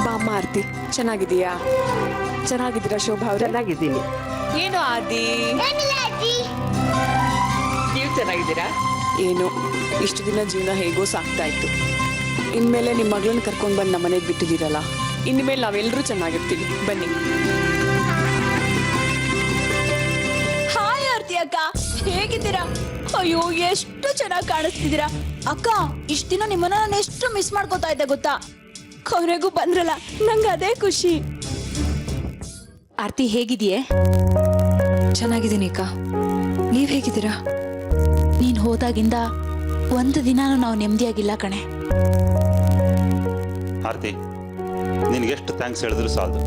ಬಾಮ್ಮ ಆರ್ತಿ, ಚೆನ್ನಾಗಿದೀಯಾ? ಚೆನ್ನಾಗಿದ್ದೀರಾ ಶೋಭಾ ಅವ್ರೆ? ಚೆನ್ನಾಗಿದ್ದೀನಿ. ಏನು ಆದಿ, ನೀವು ಚೆನ್ನಾಗಿದ್ದೀರಾ? ಏನು ಇಷ್ಟು ದಿನ ಜೀವನ ಹೇಗೋ ಸಾಕ್ತಾ ಇತ್ತು. ಇನ್ಮೇಲೆ ನಿಮ್ಮ ಮಗಳನ್ನ ಕರ್ಕೊಂಡು ಬಂದು ನಮ್ಮ ಮನೆಗೆ ಬಿಟ್ಟಿದ್ದೀರಲ್ಲ, ಇನ್ಮೇಲೆ ನಾವೆಲ್ಲರೂ ಚೆನ್ನಾಗಿರ್ತೀವಿ. ಬನ್ನಿ. ಹಾಯ್ ಆರ್ತಿ ಅಕ್ಕ, ಹೇಗಿದ್ದೀರಾ? ಅಯ್ಯೋ, ಎಷ್ಟು ಚೆನ್ನಾಗಿ ಕಾಣಿಸ್ತಿದ್ದೀರಾ ಅಕ್ಕ. ಇಷ್ಟ ದಿನ ನಿಮ್ಮನ್ನ ನಾನು ಎಷ್ಟು ಮಿಸ್ ಮಾಡ್ಕೋತಾ ಇದ್ದೆ ಗೊತ್ತಾ? ಕೊನೆಗೂ ಬಂದ್ರಲ್ಲ, ನಂಗೆ ಅದೇ ಖುಷಿ. ಆರ್ತಿ ಹೇಗಿದೆಯೇ? ಚೆನ್ನಾಗಿದ್ದೀನಿ ಅಕ್ಕ, ನೀವ್ ಹೇಗಿದ್ದೀರಾ? ನೀನ್ ಹೋದಾಗಿಂದ ಒಂದು ದಿನಾನು ನಾವು ನೆಮ್ಮದಿಯಾಗಿಲ್ಲ ಕಣೆ. ಆರ್ತಿ, ನಿನ್ಗೆಷ್ಟು ಥ್ಯಾಂಕ್ಸ್ ಹೇಳಿದ್ರು ಸಾಲದು.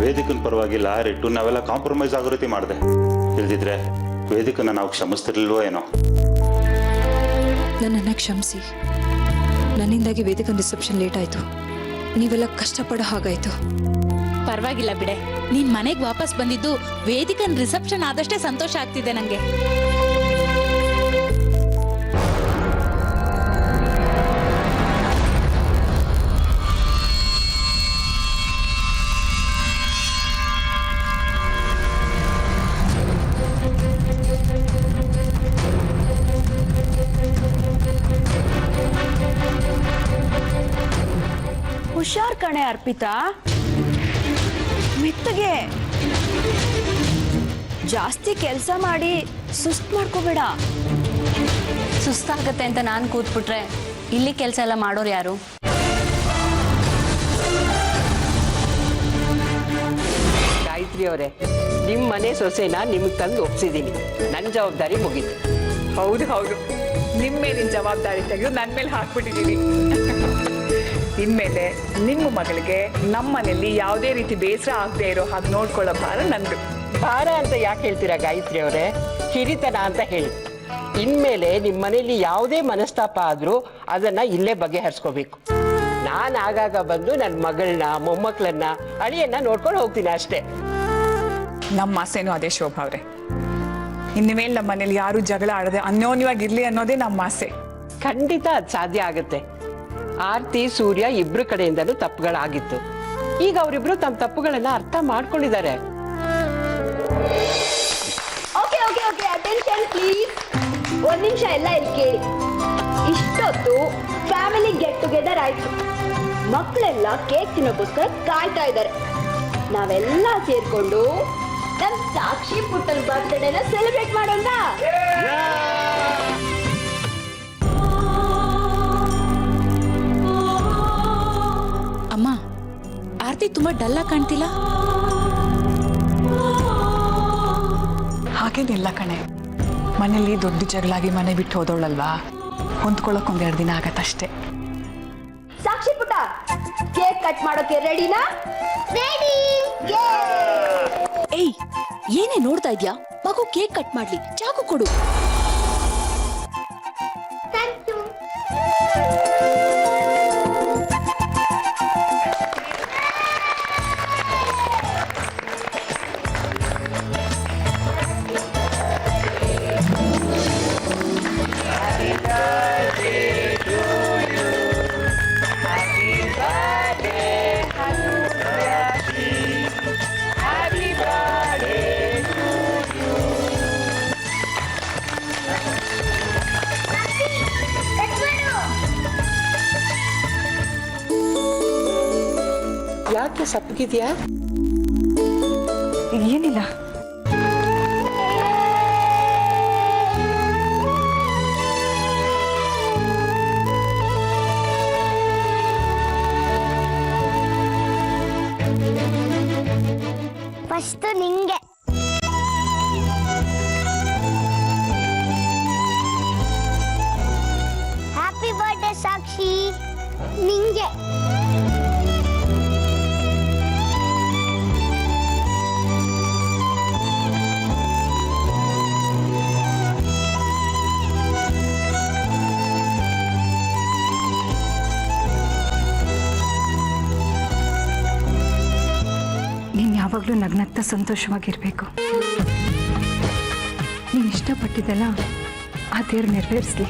ವೇದಿಕನ ಪರವಾಗಿ ಲಾಯರ್ ಇಟ್ಟು ನಾವೆಲ್ಲ ಕಾಂಪ್ರಮೈಸ್ ಆಗೋ ರೀತಿ ಮಾಡಿದೆ. ಇಲ್ದಿದ್ರೆ ವೇದಿಕನ್ನ ನಾವು ಕ್ಷಮಿಸ್ತಿರ್ಲಿಲ್ವೋ ಏನೋ. ನನ್ನನ್ನು ಕ್ಷಮಿಸಿ. ನನ್ನಿಂದಾಗಿ ವೇದಿಕನ್ ರಿಸೆಪ್ಷನ್ ಲೇಟ್ ಆಯ್ತು. ನೀವೆಲ್ಲ ಕಷ್ಟಪಡೋ ಹಾಗಾಯ್ತು. ಪರವಾಗಿಲ್ಲ ಬಿಡೆ, ನೀನ್ ಮನೆಗೆ ವಾಪಸ್ ಬಂದಿದ್ದು ವೇದಿಕನ್ ರಿಸೆಪ್ಷನ್ ಆದಷ್ಟೇ ಸಂತೋಷ ಆಗ್ತಿದೆ ನಂಗೆ. ಹುಷಾರ್ ಕಣೆ ಅರ್ಪಿತಾ, ಮೆತ್ತಗೆ. ಜಾಸ್ತಿ ಕೆಲಸ ಮಾಡಿ ಸುಸ್ತು ಮಾಡ್ಕೋಬೇಡ. ಸುಸ್ತಾಗತ್ತೆ ಅಂತ ನಾನು ಕೂತ್ಬಿಟ್ರೆ ಇಲ್ಲಿ ಕೆಲಸ ಎಲ್ಲ ಮಾಡೋರು ಯಾರು? ಗಾಯತ್ರಿ ಅವರೇ, ನಿಮ್ಮ ಮನೆ ಸೊಸೆನ ನಿಮಗೆ ತಂದು ಒಪ್ಸಿದ್ದೀನಿ. ನನ್ನ ಜವಾಬ್ದಾರಿ ಮುಗೀತು. ಹೌದು ಹೌದು, ನಿಮ್ಮ ಮೇಲಿನ ಜವಾಬ್ದಾರಿ ತೆಗೆದು ನನ್ನ ಮೇಲೆ ಹಾಕ್ಬಿಟ್ಟಿದ್ದೀವಿ. ಇನ್ಮೇಲೆ ನಿಮ್ಮ ಮಗಳಿಗೆ ನಮ್ಮ ಮನೆಯಲ್ಲಿ ಯಾವುದೇ ರೀತಿ ಬೇಸರ ಆಗದೆ ಇರೋ ಹಾಗೆ ನೋಡ್ಕೊಳ್ಳೋ ಭಾರ ನಂದು. ಭಾರ ಅಂತ ಯಾಕೆ ಹೇಳ್ತೀರಾ ಗಾಯತ್ರಿ ಅವರೇ? ಹಿರಿತನ ಅಂತ ಹೇಳಿ. ಇನ್ಮೇಲೆ ನಿಮ್ಮ ಮನೆಯಲ್ಲಿ ಯಾವುದೇ ಮನಸ್ತಾಪ ಆದರೂ ಅದನ್ನ ಇಲ್ಲೇ ಬಗೆಹರಿಸ್ಕೋಬೇಕು. ನಾನು ಆಗಾಗ ಬಂದು ನನ್ನ ಮಗಳನ್ನ, ಮೊಮ್ಮಕ್ಕಳನ್ನ, ಅಳಿಯನ್ನ ನೋಡ್ಕೊಂಡು ಹೋಗ್ತೀನಿ ಅಷ್ಟೇ. ನಮ್ಮ ಆಸೆನೂ ಅದೇ ಶೋಭಾ ಅವ್ರೆ. ಇನ್ನು ಮೇಲೆ ನಮ್ಮ ಮನೇಲಿ ಯಾರು ಜಗಳ ಆಡದೆ ಅನ್ಯೋನ್ಯವಾಗಿರ್ಲಿ ಅನ್ನೋದೇ ನಮ್ಮ ಆಸೆ. ಖಂಡಿತ ಅದು ಸಾಧ್ಯ ಆಗುತ್ತೆ. ಆರ್ತಿ, ಸೂರ್ಯ ಇಬ್ರು ಕಡೆಯಿಂದಲೂ ತಪ್ಪುಗಳಾಗಿತ್ತು. ಈಗ ಅವರಿಬ್ರು ತಮ್ಮ ತಪ್ಪುಗಳನ್ನ ಅರ್ಥ ಮಾಡ್ಕೊಂಡಿದ್ದಾರೆ. Okay okay okay, attention please. ಒಂದ್ ನಿಮಿಷ ಎಲ್ಲ ಇಲ್ಲಿ ಕೇಳಿ. ಇಷ್ಟೊತ್ತು ಫ್ಯಾಮಿಲಿ ಗೆಟ್ ಟುಗೆದರ್ ಆಯ್ತು. ಮಕ್ಕಳೆಲ್ಲ ಕೇಕ್ ತಿನ್ನೋಕ್ಕೋಸ್ಕರ ಕಾಯ್ತಾ ಇದ್ದಾರೆ. ನಾವೆಲ್ಲ ಸೇರ್ಕೊಂಡು ನಮ್ ಸಾಕ್ಷಿ ಪುಟ್ಟನ್ ಬರ್ತ್ಡೇನ ಸೆಲೆಬ್ರೇಟ್ ಮಾಡೋಣ. ಅಮ್ಮ, ಆರ್ತಿ ತುಂಬಾ ಡಲ್ ಆಗಿ ಕಾಣ್ತಿಲ್ಲ. ಹಾಗೇನಿಲ್ಲ ಕಣೆ, ಮನೇಲಿ ದೊಡ್ಡ ಜಗಳಾಗಿ ಮನೆ ಬಿಟ್ಟು ಹೋದವಳಲ್ವಾ, ಹೊಂದ್ಕೊಳ್ಳೋಕೆ ಒಂದೆರಡು ದಿನ ಆಗತ್ತಷ್ಟೇ. ಸಾಕ್ಷಿ ಪುಟ್ಟ, ಕೇಕ್ ಕಟ್ ಮಾಡೋಕೆ ರೆಡಿನಾ? ರೆಡಿ. ಏಯ್, ಏನೇ ನೋಡ್ತಾ ಇದ್ಯಾ? ಮಗು ಕೇಕ್ ಕಟ್ ಮಾಡ್ಲಿ, ಚಾಕು ಕೊಡು. ಯಾಕೆ ಸಪ್ಪಗಿದ್ಯಾ? ಏನಿಲ್ಲ. ಫಸ್ಟ್ ನಿಂಗೆ. ಹ್ಯಾಪಿ ಬರ್ತ್ಡೇ ಸಾಕ್ಷಿ, ನಿಂಗೆ. ಯಾವಾಗಲೂ ನಗ್ನಗ್ತ ಸಂತೋಷವಾಗಿರ್ಬೇಕು. ನೀನು ಇಷ್ಟಪಟ್ಟಿದ್ದೆಲ್ಲ ಆ ದೇವ್ರು ನೆರವೇರಿಸ್ಲಿ.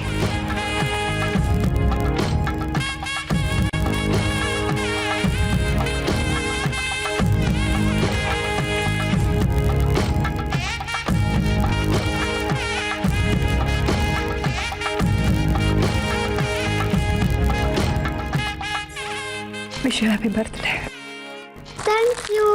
Wish you happy birthday. Thank you.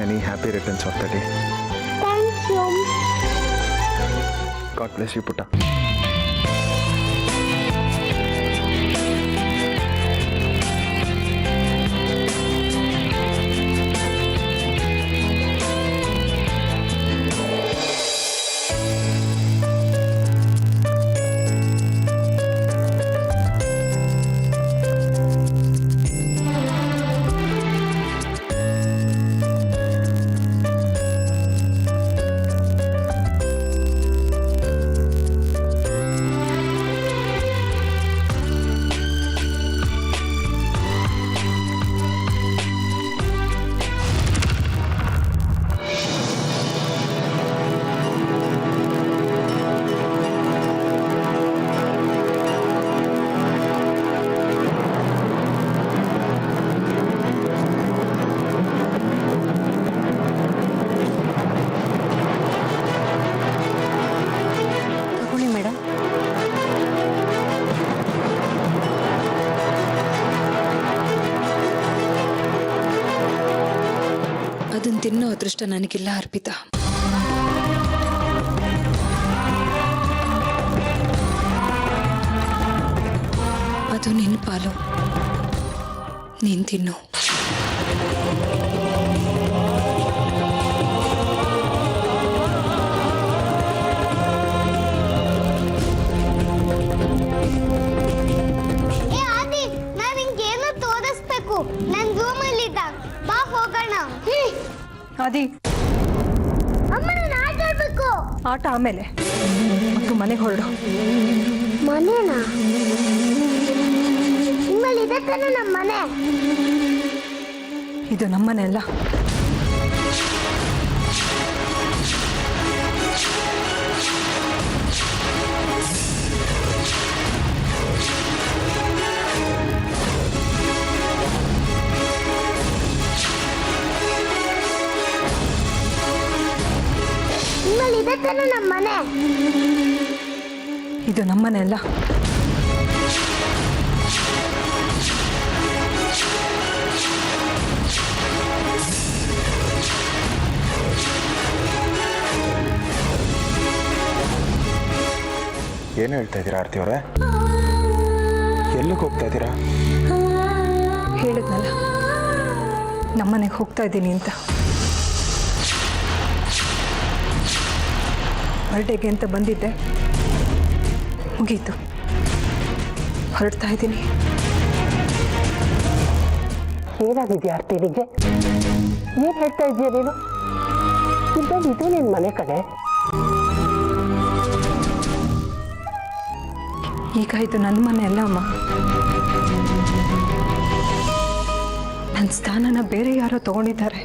Many happy returns of the day. Thank you. God bless you, Putta. ಅದನ್ನು ತಿನ್ನೋ ಅದೃಷ್ಟ ನನಗಿಲ್ಲ ಅರ್ಪಿತಾ. ಅದು ನಿನ್ನ ಪಾಲು, ನೀನು ತಿನ್ನು. ನನ್ ರೂಮಲ್ಲಿ ಇದ್ದಾಗ ಬಾ ಹೋಗೋಣ. ಆದಿ, ಅಮ್ಮ ನಾನು ಆಟ ಆಡ್ಬೇಕು. ಆಟ ಆಮೇಲೆ, ಮತ್ತು ಮನೆಗೆ ಹೊರಡು. ಮನೆನಾ? ನಿಮ್ಮಲ್ಲಿ ಇದೆ ತಾನೆ ನಮ್ಮ ಮನೆ. ಇದು ನಮ್ಮನೆ ಅಲ್ಲ. ನಿಮ್ಮಲ್ಲಿ ಇದೆ ತಾನೆ ನಮ್ಮ ಮನೆ. ಇದು ನಮ್ಮನೆ ಅಲ್ಲ. ಏನು ಹೇಳ್ತಾ ಇದ್ದೀರಾ ಆರತಿ ಅವರೇ? ಎಲ್ಲಿಗೆ ಹೋಗ್ತಾ ಇದ್ದೀರಾ? ಹೇಳಿದ್ನಲ್ಲ, ನಮ್ಮನೆಗೆ ಹೋಗ್ತಾ ಇದ್ದೀನಿ ಅಂತ. ಬರ್ಡೇಗೆ ಅಂತ ಬಂದಿದ್ದೆ, ಮುಗೀತು. ಹೊರಡ್ತಾ ಇದ್ದೀನಿ. ಏನಾಗಿದೆಯಾ ಆರ್ತಿನಿಗೆ? ಏನು ಹೇಳ್ತಾ ಇದೆಯಾ ನೀನು? ಇದ್ದಲ್ಲಿ ಇದು ನಿನ್ನ ಮನೆ ಕಡೆ. ಈಗ ಇದು ನನ್ನ ಮನೆ ಅಲ್ಲ ಅಮ್ಮ. ನನ್ನ ಸ್ಥಾನನ ಬೇರೆ ಯಾರೋ ತಗೊಂಡಿದ್ದಾರೆ.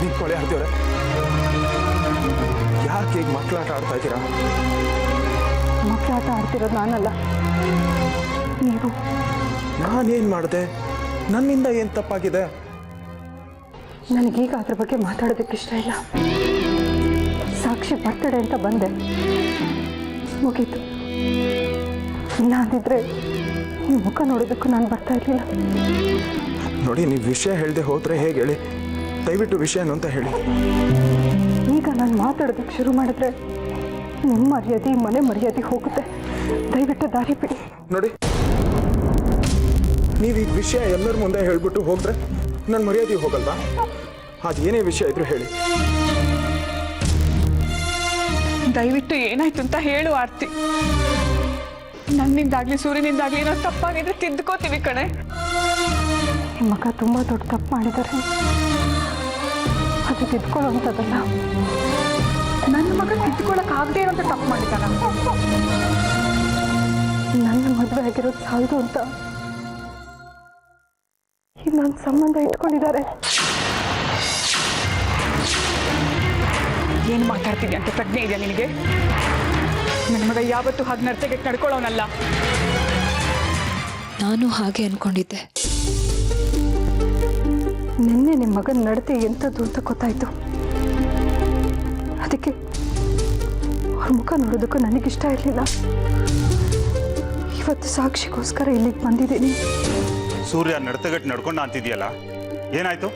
ನಿಂತ್ಕೊಳ್ಳಿ ಆರ್ತಿಯವ್ರೆ. ಯಾಕೆ ಈಗ ಮಕ್ಕಳಾಟ ಆಡ್ತಾ ಇದ್ದೀರಾ? ಮಕ್ಕಳಾಟ ಆಡ್ತಿರೋದು ನಾನಲ್ಲ, ನೀವು. ನಾನೇನು ಮಾಡಿದೆ? ನನ್ನಿಂದ ಏನು ತಪ್ಪಾಗಿದೆ? ನನಗೀಗ ಅದ್ರ ಬಗ್ಗೆ ಮಾತಾಡೋದಕ್ಕೆ ಇಷ್ಟ ಇಲ್ಲ. ಸಾಕ್ಷಿ ಬರ್ತಡೆ ಅಂತ ಬಂದೆ, ಮುಗೀತು. ಇಲ್ಲ ಅಂದಿದ್ರೆ ನಿಮ್ಮ ಮುಖ ನೋಡೋದಕ್ಕೂ ನಾನು ಬರ್ತಾ ಇರಲಿಲ್ಲ. ನೋಡಿ, ನೀವು ವಿಷಯ ಹೇಳದೆ ಹೋದರೆ ಹೇಗೆ ಹೇಳಿ? ದಯವಿಟ್ಟು ವಿಷಯನು ಅಂತ ಹೇಳಿ. ಈಗ ನಾನು ಮಾತಾಡೋದಕ್ಕೆ ಶುರು ಮಾಡಿದ್ರೆ ನಿಮ್ಮ ಮರ್ಯಾದೆ, ಮನೆ ಮರ್ಯಾದೆ ಹೋಗುತ್ತೆ. ದಯವಿಟ್ಟು ದಾರಿ ಬಿಡಿ. ನೋಡಿ, ನೀವೀಗ ವಿಷಯ ಎಲ್ಲರ ಮುಂದೆ ಹೇಳ್ಬಿಟ್ಟು ಹೋದ್ರೆ ನನ್ನ ಮರ್ಯಾದೆ ಹೋಗಲ್ವಾ? ಅದೇನೇ ವಿಷಯ ಇದ್ರು ಹೇಳಿ. ದಯವಿಟ್ಟು ಏನಾಯ್ತು ಅಂತ ಹೇಳು ಆರ್ತಿ. ನನ್ನಿಂದಾಗ್ಲಿ ಸೂರ್ಯನಿಂದಾಗ್ಲಿ ಏನೋ ತಪ್ಪಾಗಿದ್ರೆ ತಿದ್ದುಕೋತೀವಿ ಕಣೆ. ನಿಮ್ಮ ಮಗ ತುಂಬ ದೊಡ್ಡ ತಪ್ಪು ಮಾಡಿದ್ದಾರೆ, ಅದು ತಿದ್ಕೊಳ್ಳೋಂಥದ್ದಲ್ಲ. ನನ್ನ ಮಗ ತಿದ್ದುಕೊಳ್ಳಕ್ ಆಗದೆ ಇರೋಂಥ ತಪ್ಪು ಮಾಡಿದಾನ. ನನ್ನ ಮದುವೆ ಆಗಿರೋದು ಸಾಲದು ಅಂತ ಇನ್ನೊಂದು ಸಂಬಂಧ ಇಟ್ಕೊಂಡಿದ್ದಾರೆ. ಏನು ಮಾತಾಡ್ತೀನಿ ಅಂತ ಪ್ರಜ್ಞೆ ಇದೆಯಾ ನಿನಗೆ? ನನ್ನ ಮಗ ಯಾವತ್ತೂ ಹಾಗೆ ನರ್ತೆಗೆ ನಡ್ಕೊಳ್ಳೋನಲ್ಲ. ನಾನು ಹಾಗೆ ಅನ್ಕೊಂಡಿದ್ದೆ. ನಿನ್ನೆ ನಿಮ್ಮ ಮಗನ ನಡತೆ ಎಂಥದ್ದು ಅಂತ ಗೊತ್ತಾಯ್ತು. ಅದಕ್ಕೆ ಅವ್ರ ಮುಖ ನೋಡೋದಕ್ಕೂ ನನಗಿಷ್ಟ ಇರಲಿಲ್ಲ. ಇವತ್ತು ಸಾಕ್ಷಿಗೋಸ್ಕರ ಇಲ್ಲಿಗೆ ಬಂದಿದ್ದೀನಿ. ಸೂರ್ಯ ನಡ್ತಗಟ್ಟು ನಡ್ಕೊಂಡು ಅಂತಿದ್ಯಲ್ಲ, ಏನಾಯ್ತು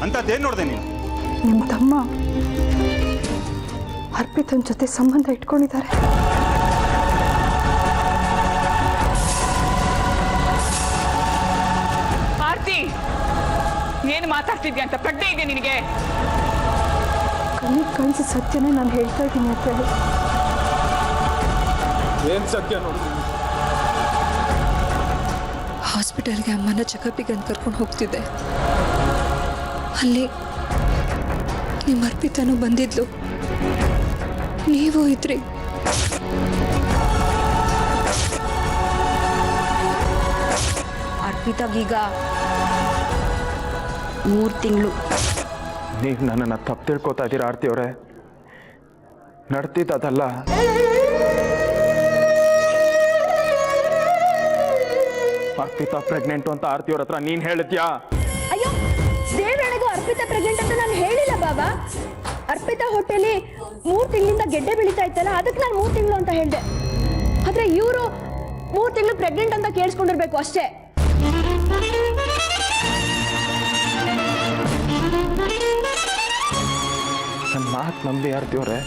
ಅಂತದ್ದೇನು ನೋಡಿದೆ ನೀನು? ನಿಮ್ಮ ತಮ್ಮ ಅರ್ಪಿತನ ಜೊತೆ ಸಂಬಂಧ ಇಟ್ಕೊಂಡಿದ್ದಾರೆ. ಆರ್ತಿ, ಏನು ಮಾತಾಡ್ತಿದ್ಯಾ ಅಂತ ಪ್ರಜ್ಞೆ ಇದೆ ನಿನಗೆ? ಕಣ್ಣಿಗೆ ಕಾಣಿಸಿ ಸತ್ಯನೇ ನಾನು ಹೇಳ್ತಾ ಇದ್ದೀನಿ ಅಂತ ಹೇಳಿ. ಏನು ಸತ್ಯ ನೋಡಿ? ಹಾಸ್ಪಿಟಲ್ಗೆ ಅಮ್ಮನ ಚೆಕಪ್ಪಿಗೆ ಅಂತ ಕರ್ಕೊಂಡು ಹೋಗ್ತಿದ್ದೆ. ಅಲ್ಲಿ ನಿಮ್ಮ ಅರ್ಪಿತನೂ ಬಂದಿದ್ಲು, ನೀವು ಇದ್ರಿ. ಅರ್ಪಿತಾಗೀಗ 3 ತಿಂಗಳು. ನೀವು ನನ್ನನ್ನು ತಪ್ಪು ತಿಳ್ಕೊತಾ ಇದ್ದೀರಾ ಆರ್ತಿ ಅವರೇ. ನಡ್ತಿದ್ದು ಅದಲ್ಲ. ಅರ್ಪಿತಾ ಪ್ರೆಗ್ನೆಂಟು ಅಂತ ಆರ್ತಿ ಅವ್ರ ಹತ್ರ ನೀನು ಹೇಳಿದ್ಯಾ? ಅಯ್ಯೋ, ದೇವರಣೆಗೂ ಅರ್ಪಿತಾ ಪ್ರೆಗ್ನೆಂಟ್ ಅಂತ ನಾನು ಹೇಳಿಲ್ಲ ಬಾಬಾ. ಅರ್ಪಿತಾ ಹೊಟ್ಟೆಲಿ 3 ತಿಂಗಳಿಂದ ಗೆಡ್ಡೆ ಬೆಳೀತಾ ಇತ್ತಲ್ಲ, ಅದಕ್ಕೆ ನಾನು 3 ತಿಂಗಳು ಅಂತ ಹೇಳಿದೆ. ಆದ್ರೆ ಇವರು 3 ತಿಂಗಳು ಪ್ರೆಗ್ನೆಂಟ್ ಅಂತ ಕೇಳಿಸ್ಕೊಂಡಿರ್ಬೇಕು ಅಷ್ಟೇ. ನನ್ನ ಮಾತು ನಂಬಿ ಆರ್ತಿ ಅವರೇ.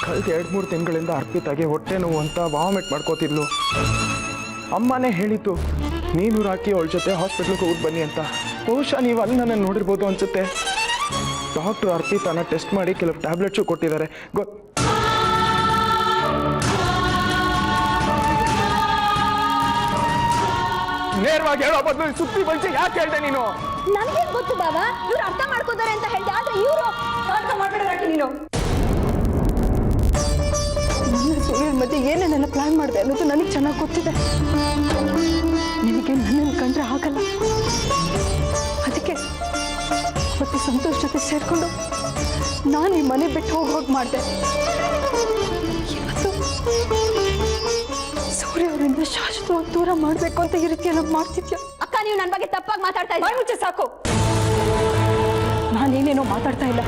ಕಳೆದ 2-3 ತಿಂಗಳಿಂದ ಅರ್ಪಿತಾಗೆ ಹೊಟ್ಟೆ ನೋವು ಅಂತ ವಾಮಿಟ್ ಮಾಡ್ಕೋತಿದ್ಲು. ಅಮ್ಮನೇ ಹೇಳಿತ್ತು ನೀನು ರಾಕಿ ಅವಳ ಜೊತೆ ಹಾಸ್ಪಿಟ್ಲಿಗೆ ಹೋಗಿ ಬನ್ನಿ ಅಂತ. ಬಹುಶಃ ನೀವು ಅಲ್ಲಿ ನನ್ನನ್ನು ನೋಡಿರ್ಬೋದು ಅನ್ಸುತ್ತೆ. ಡಾಕ್ಟ್ರು ಅರ್ಪಿತಾನ ಟೆಸ್ಟ್ ಮಾಡಿ ಕೆಲವು ಟ್ಯಾಬ್ಲೆಟ್ಸು ಕೊಟ್ಟಿದ್ದಾರೆ. ನೇರವಾಗಿ ಹೇಳೋ ಬದಲು ಸುತ್ತಿ ಬಂಚೆ ಯಾಕೆ ಹೇಳ್ದೆ ನೀನು? ನನಗೆ ಗೊತ್ತು ಬಾಬಾ, ಇವ್ರು ಅರ್ಥ ಮಾಡ್ಕೋತಾರೆ ಅಂತ ಹೇಳಿದೆ. ಆದ್ರೆ ಇವರು ಅರ್ಥ ಮಾಡ್ಬೇಡ ರಾಕಿ ನೀನು. ನನ್ನ ಸೂರ್ಯನ ಮಧ್ಯೆ ಏನೇನೆಲ್ಲ ಪ್ಲಾನ್ ಮಾಡಿದೆ ಅನ್ನೋದು ನನಗೆ ಚೆನ್ನಾಗಿ ಗೊತ್ತಿದೆ. ನಿನಗೆ ನನ್ನನ್ನು ಕಂಡ್ರೆ ಆಗಲ್ಲ. ಅದಕ್ಕೆ ಮತ್ತೆ ಸಂತೋಷ್ ಜೊತೆ ಸೇರ್ಕೊಂಡು ನಾನು ಈ ಮನೆ ಬಿಟ್ಟು ಹೋಗಿ ಮಾಡಿದೆ. ಇವತ್ತು ಸೂರ್ಯ ಅವರಿಂದ ಶಾಶ್ವತವಾಗಿ ದೂರ ಮಾಡಬೇಕು ಅಂತ ಈ ರೀತಿ ಎಲ್ಲ ಮಾಡ್ತಿದ್ಯಾ? ಅಕ್ಕ, ನೀವು ನನ್ನ ಬಗ್ಗೆ ತಪ್ಪಾಗಿ ಮಾತಾಡ್ತಾ ಇದ್ದೀರಿ. ಮುಂಚೆ ಸಾಕು, ನಾನೇನೇನೋ ಮಾತಾಡ್ತಾ ಇಲ್ಲ.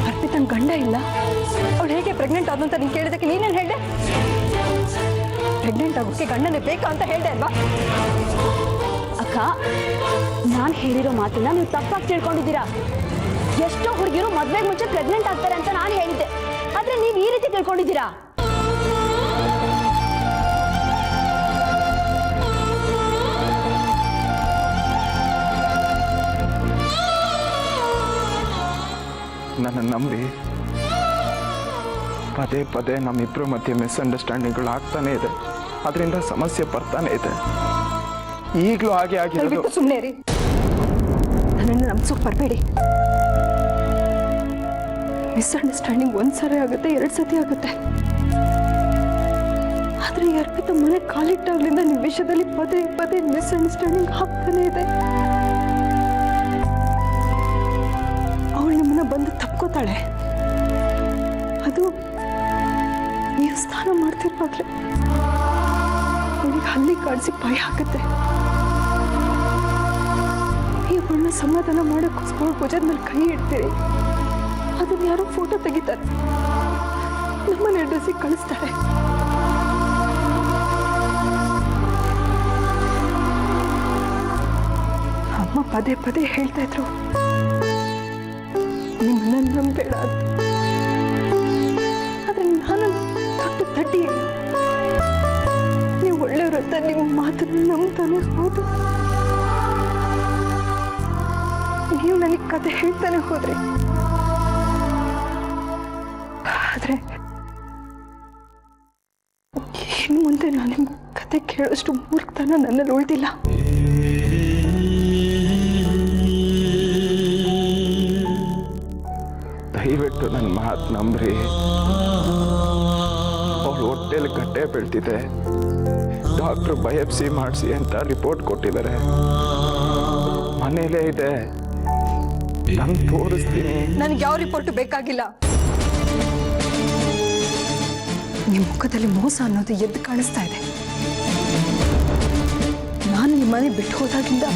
ಅರ್ಪಿತನ್ ಗಂಡ ಇಲ್ಲ, ಅವಳು ಹೇಗೆ ಪ್ರೆಗ್ನೆಂಟ್ ಆದಂತ ನೀನು ಕೇಳಿದಕ್ಕೆ ನೀನೇನು ಹೇಳಿದೆ? ಪ್ರೆಗ್ನೆಂಟ್ ಆಗೋಕ್ಕೆ ಗಂಡನೇ ಬೇಕಾ ಅಂತ ಹೇಳಿದೆ ಅಲ್ವಾ? ಅಕ್ಕ, ನಾನು ಹೇಳಿರೋ ಮಾತನ್ನ ನೀವು ತಪ್ಪಾಗಿ ತಿಳ್ಕೊಂಡಿದ್ದೀರಾ. ಎಷ್ಟೋ ಹುಡುಗಿರು ಮದ್ವೆಗೆ ಮುಂಚೆ ಪ್ರೆಗ್ನೆಂಟ್ ಆಗ್ತಾರೆ ಅಂತ ನಾನು ಹೇಳಿದ್ದೆ, ಆದ್ರೆ ನೀವು ಈ ರೀತಿ ತಿಳ್ಕೊಂಡಿದ್ದೀರಾ. ನನ್ನನ್ನು ನಂಬಿ ಪದೇ ಪದೇ ನಮ್ಮಿಬ್ಬರ ಮಧ್ಯೆ ಮಿಸ್ಅಂಡರ್ಸ್ಟ್ಯಾಂಡಿಂಗ್ಗಳು ಆಗ್ತಾನೆ ಇದೆ. ಅದರಿಂದ ಸಮಸ್ಯೆ ಬರ್ತಾನೆ ಇದೆ. ಈಗಲೂ ಹಾಗೆ ಆಗಿರೋದು. ಸುಮ್ಮನೆ ರೀ, ನನ್ನನ್ನು ನಂಬಿಸೋಕೆ ಬರಬೇಡಿ. ಮಿಸ್ಅಂಡರ್ಸ್ಟ್ಯಾಂಡಿಂಗ್ 1 ಸರಿ ಆಗುತ್ತೆ, 2 ಸತಿ ಆಗುತ್ತೆ. ಆದ್ರೆ ಈ ಅರ್ಪಿತ ಮನೆ ಕಾಲಿಟ್ಟಾಗ್ಲಿಂದ ನಿಮ್ಮ ವಿಷಯದಲ್ಲಿ ಪದೇ ಪದೇ ಮಿಸ್ಅಂಡರ್ಸ್ಟ್ಯಾಂಡಿಂಗ್ ಆಗ್ತಾನೆ ಇದೆ. ಅವಳು ನಿಮ್ಮನ್ನ ಬಂದು ತಪ್ಕೋತಾಳೆ. ಅದು ನೀವು ಸ್ನಾನ ಮಾಡ್ತಿರ್ಬಾದ್ರೆ ಅವಳಿಗೆ ಹಲ್ಲಿ ಕಾಡಿಸಿ ಭಯ ಆಗುತ್ತೆ. ನೀವು ಅವಳನ್ನ ಸಮಾಧಾನ ಮಾಡೋಕ್ಕೋಸ್ಕರ ಭುಜದ ಮೇಲೆ ಕೈ ಇಡ್ತೀರಿ. ಅದನ್ನ ಯಾರೋ ಫೋಟೋ ತೆಗಿತಾರೆ, ನಮ್ಮನ್ನ ಅಡ್ರೆಸ್ಸಿಗೆ ಕಳಿಸ್ತಾರೆ. ಅಮ್ಮ ಪದೇ ಪದೇ ಹೇಳ್ತಾ ಇದ್ರು ನಿಮ್ಮನ್ನ ನಂಬೇಡ ಅಂತ. ಆದ್ರೆ ನಾನು ದೊಡ್ಡ ತಡ್ಡಿ, ನೀವು ಒಳ್ಳೆಯವರು ಅಂತ ನಿಮ್ಮ ಮಾತನ್ನು ನಂಬ್ತಾನೆ ಹೌದು. ನೀವು ನನಗೆ ಕತೆ ಹೇಳ್ತಾನೆ ಹೋದ್ರಿ. ಆದ್ರೆ ಇನ್ನು ಮುಂದೆ ನಾನು ನಿಮ್ ಕತೆ ಕೇಳೋಷ್ಟು ಮೂರ್ಖತನ ನನ್ನಲ್ಲಿ ಉಳಿದಿಲ್ಲ. ದಯವಿಟ್ಟು ನನ್ನ ಮಾತು ನಂಬ್ರಿ. ಅವಳು ಹೊಟ್ಟೆಲಿ ಗಡ್ಡೆ ಬೆಳ್ತಿದೆ. ಡಾಕ್ಟ್ರು ಬಯೋಪ್ಸಿ ಮಾಡಿಸಿ ಅಂತ ರಿಪೋರ್ಟ್ ಕೊಟ್ಟಿದ್ದಾರೆ. ಮನೇಲೇ ಇದೆ, ನಾನು ತೋರಿಸ್ತೀನಿ. ನನಗೆ ಯಾವ ರಿಪೋರ್ಟ್ ಬೇಕಾಗಿಲ್ಲ. ನಿಮ್ಮ ಮುಖದಲ್ಲಿ ಮೋಸ ಅನ್ನೋದು ಎದ್ದು ಕಾಣಿಸ್ತಾ ಇದೆ. ನಾನು ನಿಮ್ಮನೆ ಬಿಟ್ಟು ಹೋದಾಗಿಂದ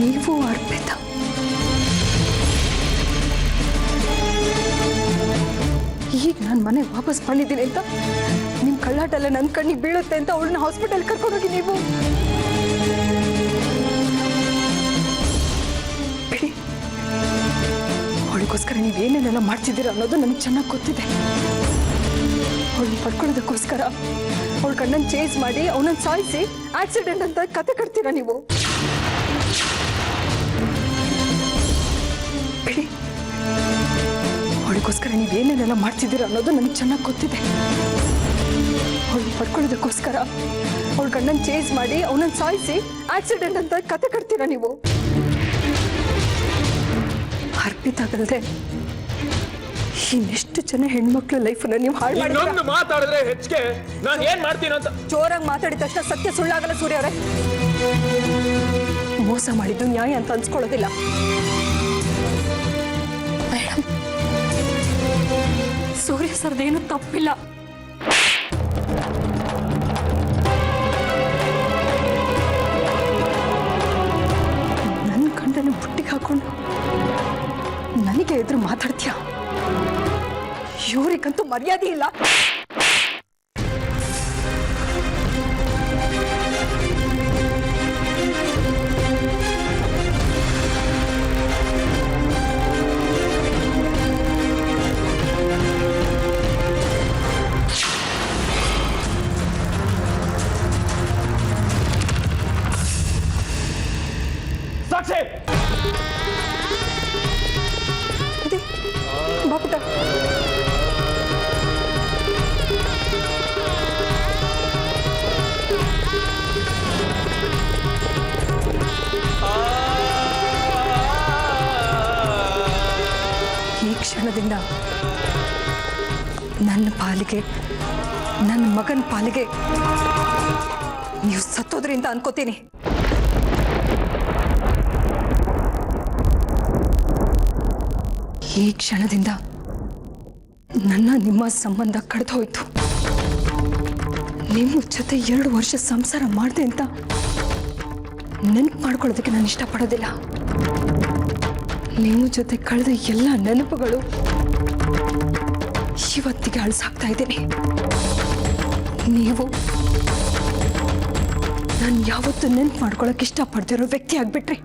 ನೀವು ಅರ್ಪಿತಾ ಈಗ ನಾನು ಮನೆ ವಾಪಸ್ ಬಂದಿದ್ದೀನಿ ಅಂತ ನಿಮ್ಮ ಕಳ್ಳಾಟ ಎಲ್ಲ ನನ್ನ ಕಣ್ಣಿಗೆ ಬೀಳುತ್ತೆ ಅಂತ ಅವಳನ್ನ ಹಾಸ್ಪಿಟಲ್ ಕರ್ಕೊಂಡೋಗಿ ನೀವು ಬಿಡಿ. ಅವಳಿಗೋಸ್ಕರ ನೀವೇನೇನೆಲ್ಲ ಮಾಡ್ತಿದ್ದೀರ ಅನ್ನೋದು ನನಗೆ ಚೆನ್ನಾಗಿ ಗೊತ್ತಿದೆ. ಅವಳನ್ನ ಪಡ್ಕೊಳ್ಳೋದಕ್ಕೋಸ್ಕರ ಅವಳ ಕಣ್ಣನ್ನು ಚೇಸ್ ಮಾಡಿ ಅವನನ್ನು ಸಾಯಿಸಿ ಆಕ್ಸಿಡೆಂಟ್ ಅಂತ ಕತೆ ಕಟ್ತೀರಾ ನೀವು. ಬಿಡಿ. ಅವಳಿಗೋಸ್ಕರ ನೀವೇನೇನೆಲ್ಲ ಮಾಡ್ತಿದ್ದೀರ ಅನ್ನೋದು ನನಗೆ ಚೆನ್ನಾಗಿ ಗೊತ್ತಿದೆ. ಅವಳನ್ನ ಪಡ್ಕೊಳ್ಳೋದಕ್ಕೋಸ್ಕರ ಅವಳ ಕಣ್ಣನ್ನು ಚೇಸ್ ಮಾಡಿ ಅವನನ್ನು ಸಾಯಿಸಿ ಆಕ್ಸಿಡೆಂಟ್ ಅಂತ ಕತೆ ಕಟ್ತೀರಾ ನೀವು. ಅರ್ಪಿತಾಗಲ್ದೆ ಇನ್ನೆಷ್ಟು ಜನ ಹೆಣ್ಮಕ್ಳು ಲೈಫನ್ನ ನೀವು ಹಾಳು ಮಾಡಿ ಮಾತಾಡಿದ್ರೆ ಹೆಚ್ಚಿಗೆ ನಾನು ಏನ್ ಮಾಡ್ತೀನಿ ಅಂತ ಜೋರಾಗಿ ಮಾತಾಡಿದ ತಕ್ಷಣ ಸತ್ಯ ಸುಳ್ಳಾಗಲ್ಲ ಸೂರ್ಯ ಅವರೇ. ಮೋಸ ಮಾಡಿದ್ದು ನ್ಯಾಯ ಅಂತ ಅನ್ಸ್ಕೊಳ್ಳೋದಿಲ್ಲ. ಮೇಡಮ್, ಸೂರ್ಯ ಸರ್ದೇನು ತಪ್ಪಿಲ್ಲ. ನನ್ನ ಗಂಡನ ಬುಟ್ಟಿಗೆ ಹಾಕೊಂಡು ನನಗೆ ಎದುರು ಮಾತಾಡ್ತೀಯ? ಇವ್ರಿಗಂತೂ ಮರ್ಯಾದೆ ಇಲ್ಲ. ಸಾಕ್ಷಿ ಬಾಪುಟ, ಈ ಕ್ಷಣದಿಂದ ನನ್ನ ಪಾಲಿಗೆ, ನನ್ನ ಮಗನ ಪಾಲಿಗೆ ನೀವು ಸತ್ತೋದ್ರಿಂದ ಅನ್ಕೋತೀನಿ. ಈ ಕ್ಷಣದಿಂದ ನನ್ನ ನಿಮ್ಮ ಸಂಬಂಧ ಕಳೆದು ಹೋಯ್ತು. ನಿಮ್ಮ ಜೊತೆ 2 ವರ್ಷ ಸಂಸಾರ ಮಾಡಿದೆ ಅಂತ ನೆನಪು ಮಾಡ್ಕೊಳ್ಳೋದಕ್ಕೆ ನಾನು ಇಷ್ಟಪಡೋದಿಲ್ಲ. ನಿಮ್ಮ ಜೊತೆ ಕಳೆದ ಎಲ್ಲ ನೆನಪುಗಳು ಇವತ್ತಿಗೆ ಅಳಿಸಾಗ್ತಾ ಇದ್ದೀನಿ. ನೀವು ನಾನು ಯಾವತ್ತೂ ನೆನಪು ಮಾಡ್ಕೊಳ್ಳೋಕೆ ಇಷ್ಟಪಡ್ತಿರೋ ವ್ಯಕ್ತಿ ಆಗ್ಬಿಟ್ರಿ.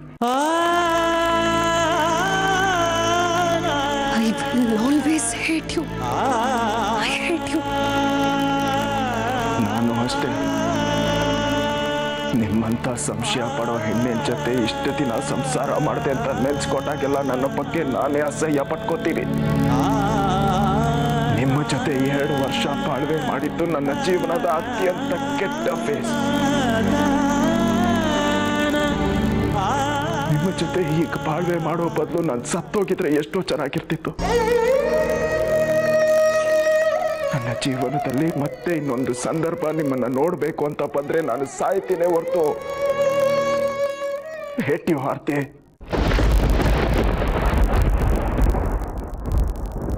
I will always hate you. I hate you. ನಾನು ಅಷ್ಟೇ. ನಿಮ್ಮಂಥ ಸಂಶಯ ಪಡೋ ಹೆಣ್ಣಿನ ಜೊತೆ ಇಷ್ಟು ದಿನ ಸಂಸಾರ ಮಾಡಿದೆ ಅಂತ ನೆನ್ಸ್ಕೊಟ್ಟಾಗೆಲ್ಲ ನನ್ನ ಬಗ್ಗೆ ನಾನೇ ಅಸಹ್ಯ ಪಟ್ಕೋತೀನಿ. ನಿಮ್ಮ ಜೊತೆ 2 ವರ್ಷ ಬಾಳ್ವೆ ಮಾಡಿದ್ದು ನನ್ನ ಜೀವನದ ಅತ್ಯಂತ ಕೆಟ್ಟ ಫೇಸ್. ನಿಮ್ಮ ಜೊತೆ ಈಗ ಬಾಳ್ವೆ ಮಾಡೋ ಬದಲು ನಾನು ಸತ್ತೋಗಿದ್ರೆ ಎಷ್ಟೋ ಚೆನ್ನಾಗಿರ್ತಿತ್ತು. ನನ್ನ ಜೀವನದಲ್ಲಿ ಮತ್ತೆ ಇನ್ನೊಂದು ಸಂದರ್ಭ ನಿಮ್ಮನ್ನ ನೋಡ್ಬೇಕು ಅಂತ ಬಂದ್ರೆ ನಾನು ಸಾಯ್ತೀನಿ ಹೊರತು hate you Aarti.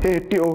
Hate you.